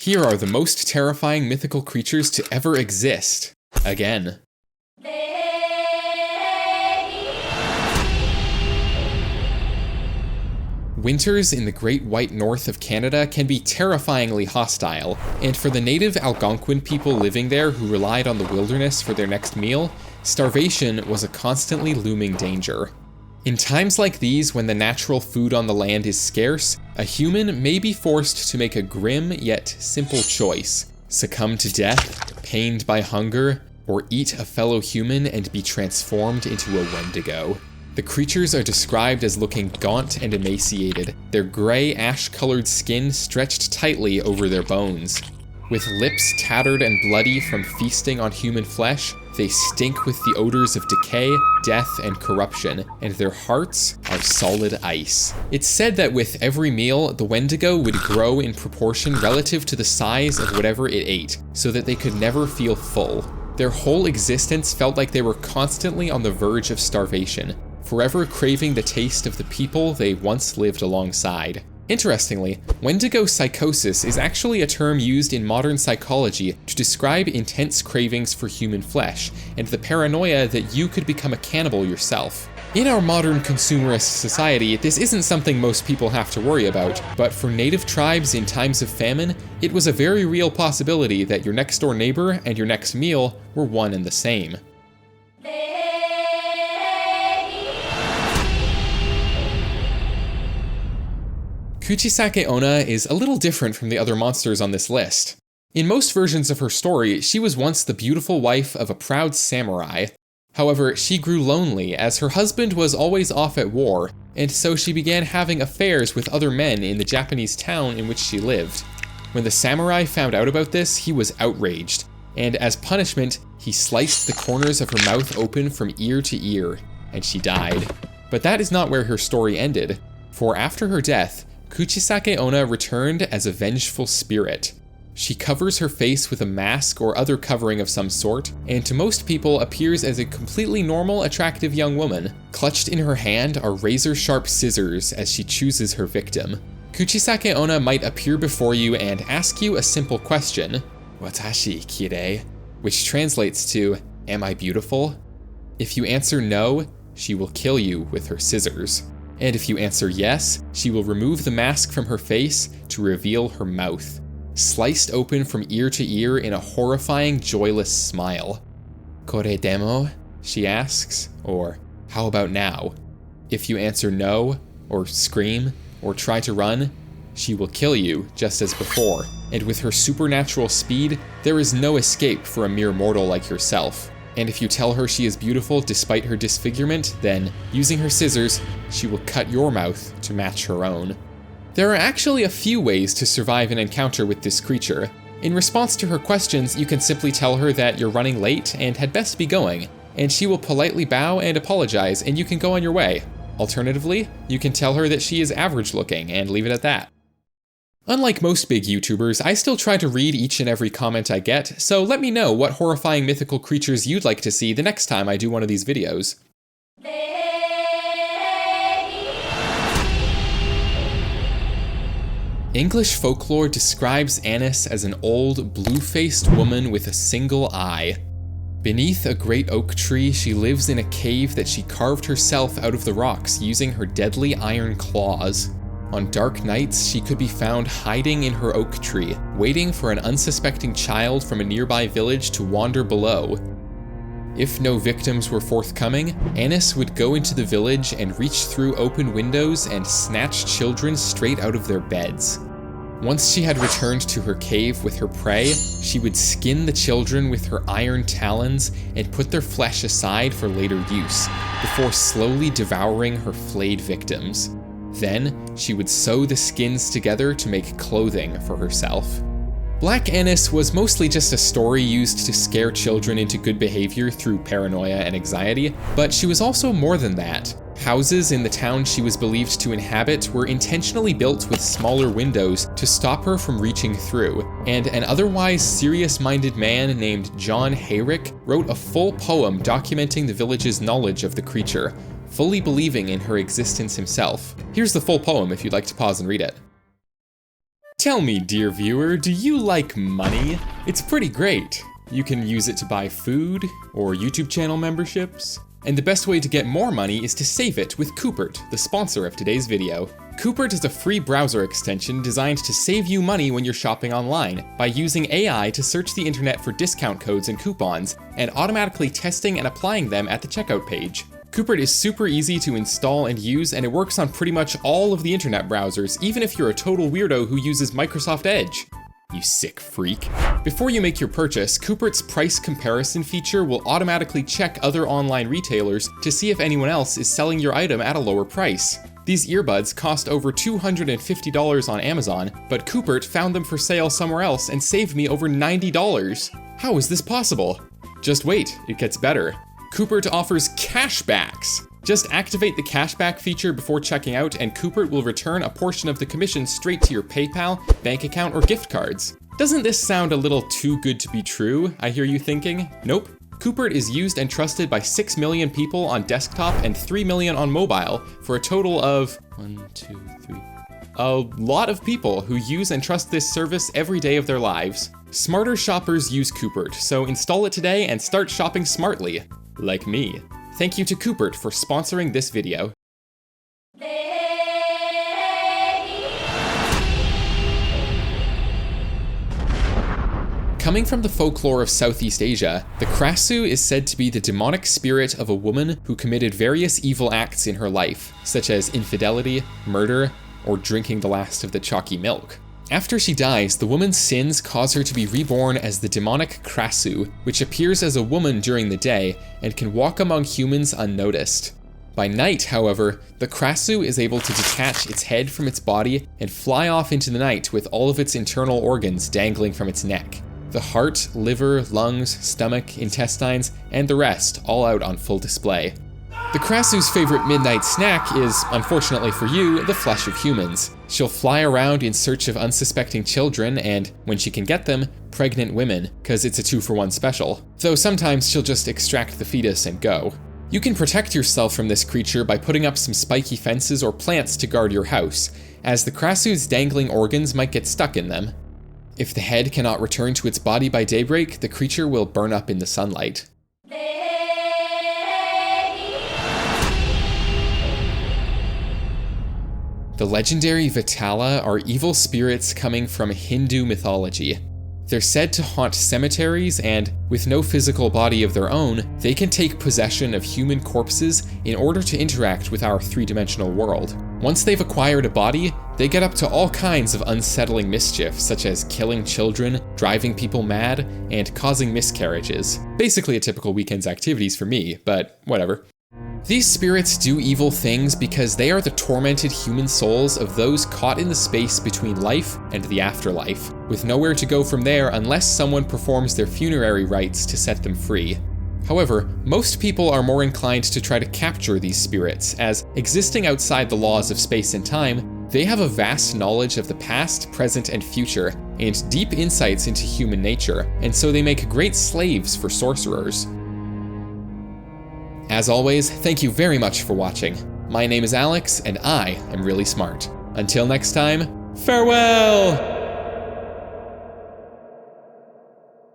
Here are the most terrifying mythical creatures to ever exist. Again. Winters in the Great White North of Canada can be terrifyingly hostile, and for the native Algonquin people living there who relied on the wilderness for their next meal, starvation was a constantly looming danger. In times like these, when the natural food on the land is scarce, a human may be forced to make a grim yet simple choice: succumb to death, pained by hunger, or eat a fellow human and be transformed into a Wendigo. The creatures are described as looking gaunt and emaciated, their gray, ash-colored skin stretched tightly over their bones. With lips tattered and bloody from feasting on human flesh, they stink with the odors of decay, death, and corruption, and their hearts are solid ice. It's said that with every meal, the Wendigo would grow in proportion relative to the size of whatever it ate, so that they could never feel full. Their whole existence felt like they were constantly on the verge of starvation, forever craving the taste of the people they once lived alongside. Interestingly, Wendigo psychosis is actually a term used in modern psychology to describe intense cravings for human flesh, and the paranoia that you could become a cannibal yourself. In our modern consumerist society, this isn't something most people have to worry about, but for native tribes in times of famine, it was a very real possibility that your next door neighbor and your next meal were one and the same. Kuchisake-Onna is a little different from the other monsters on this list. In most versions of her story, she was once the beautiful wife of a proud samurai. However, she grew lonely as her husband was always off at war, and so she began having affairs with other men in the Japanese town in which she lived. When the samurai found out about this, he was outraged, and as punishment, he sliced the corners of her mouth open from ear to ear, and she died. But that is not where her story ended, for after her death, Kuchisake-Onna returned as a vengeful spirit. She covers her face with a mask or other covering of some sort, and to most people appears as a completely normal, attractive young woman. Clutched in her hand are razor-sharp scissors as she chooses her victim. Kuchisake-Onna might appear before you and ask you a simple question, "Watashi kirei?" which translates to, "Am I beautiful?" If you answer no, she will kill you with her scissors. And if you answer yes, she will remove the mask from her face to reveal her mouth, sliced open from ear to ear in a horrifying, joyless smile. "Kore demo?" she asks, or "How about now?" If you answer no, or scream, or try to run, she will kill you just as before, and with her supernatural speed, there is no escape for a mere mortal like yourself. And if you tell her she is beautiful despite her disfigurement, then, using her scissors, she will cut your mouth to match her own. There are actually a few ways to survive an encounter with this creature. In response to her questions, you can simply tell her that you're running late and had best be going, and she will politely bow and apologize, and you can go on your way. Alternatively, you can tell her that she is average looking and leave it at that. Unlike most big YouTubers, I still try to read each and every comment I get, so let me know what horrifying mythical creatures you'd like to see the next time I do one of these videos. English folklore describes Annis as an old, blue-faced woman with a single eye. Beneath a great oak tree, she lives in a cave that she carved herself out of the rocks using her deadly iron claws. On dark nights, she could be found hiding in her oak tree, waiting for an unsuspecting child from a nearby village to wander below. If no victims were forthcoming, Annis would go into the village and reach through open windows and snatch children straight out of their beds. Once she had returned to her cave with her prey, she would skin the children with her iron talons and put their flesh aside for later use, before slowly devouring her flayed victims. Then, she would sew the skins together to make clothing for herself. Black Annis was mostly just a story used to scare children into good behavior through paranoia and anxiety, but she was also more than that. Houses in the town she was believed to inhabit were intentionally built with smaller windows to stop her from reaching through, and an otherwise serious-minded man named John Hayrick wrote a full poem documenting the village's knowledge of the creature, fully believing in her existence himself. Here's the full poem if you'd like to pause and read it. Tell me, dear viewer, do you like money? It's pretty great. You can use it to buy food or YouTube channel memberships. And the best way to get more money is to save it with Coupert, the sponsor of today's video. Coupert is a free browser extension designed to save you money when you're shopping online by using AI to search the internet for discount codes and coupons and automatically testing and applying them at the checkout page. Coupert is super easy to install and use, and it works on pretty much all of the internet browsers, even if you're a total weirdo who uses Microsoft Edge. You sick freak. Before you make your purchase, Coupert's price comparison feature will automatically check other online retailers to see if anyone else is selling your item at a lower price. These earbuds cost over $250 on Amazon, but Coupert found them for sale somewhere else and saved me over $90. How is this possible? Just wait, it gets better. Coupert offers cashbacks. Just activate the cashback feature before checking out and Coupert will return a portion of the commission straight to your PayPal, bank account, or gift cards. Doesn't this sound a little too good to be true, I hear you thinking? Nope. Coupert is used and trusted by 6 million people on desktop and 3 million on mobile, for a total of a lot of people who use and trust this service every day of their lives. Smarter shoppers use Coupert, so install it today and start shopping smartly. Like me. Thank you to Coupert for sponsoring this video. Coming from the folklore of Southeast Asia, the Krasue is said to be the demonic spirit of a woman who committed various evil acts in her life, such as infidelity, murder, or drinking the last of the chalky milk. After she dies, the woman's sins cause her to be reborn as the demonic Krasue, which appears as a woman during the day and can walk among humans unnoticed. By night, however, the Krasue is able to detach its head from its body and fly off into the night with all of its internal organs dangling from its neck. The heart, liver, lungs, stomach, intestines, and the rest all out on full display. The Krasue's favorite midnight snack is, unfortunately for you, the flesh of humans. She'll fly around in search of unsuspecting children and, when she can get them, pregnant women, cause it's a 2-for-1 special. Though sometimes she'll just extract the fetus and go. You can protect yourself from this creature by putting up some spiky fences or plants to guard your house, as the Krasue's dangling organs might get stuck in them. If the head cannot return to its body by daybreak, the creature will burn up in the sunlight. The legendary Vetala are evil spirits coming from Hindu mythology. They're said to haunt cemeteries and, with no physical body of their own, they can take possession of human corpses in order to interact with our three-dimensional world. Once they've acquired a body, they get up to all kinds of unsettling mischief, such as killing children, driving people mad, and causing miscarriages. Basically a typical weekend's activities for me, but whatever. These spirits do evil things because they are the tormented human souls of those caught in the space between life and the afterlife, with nowhere to go from there unless someone performs their funerary rites to set them free. However, most people are more inclined to try to capture these spirits, as existing outside the laws of space and time, they have a vast knowledge of the past, present, and future, and deep insights into human nature, and so they make great slaves for sorcerers. As always, thank you very much for watching. My name is Alex, and I am really smart. Until next time, farewell!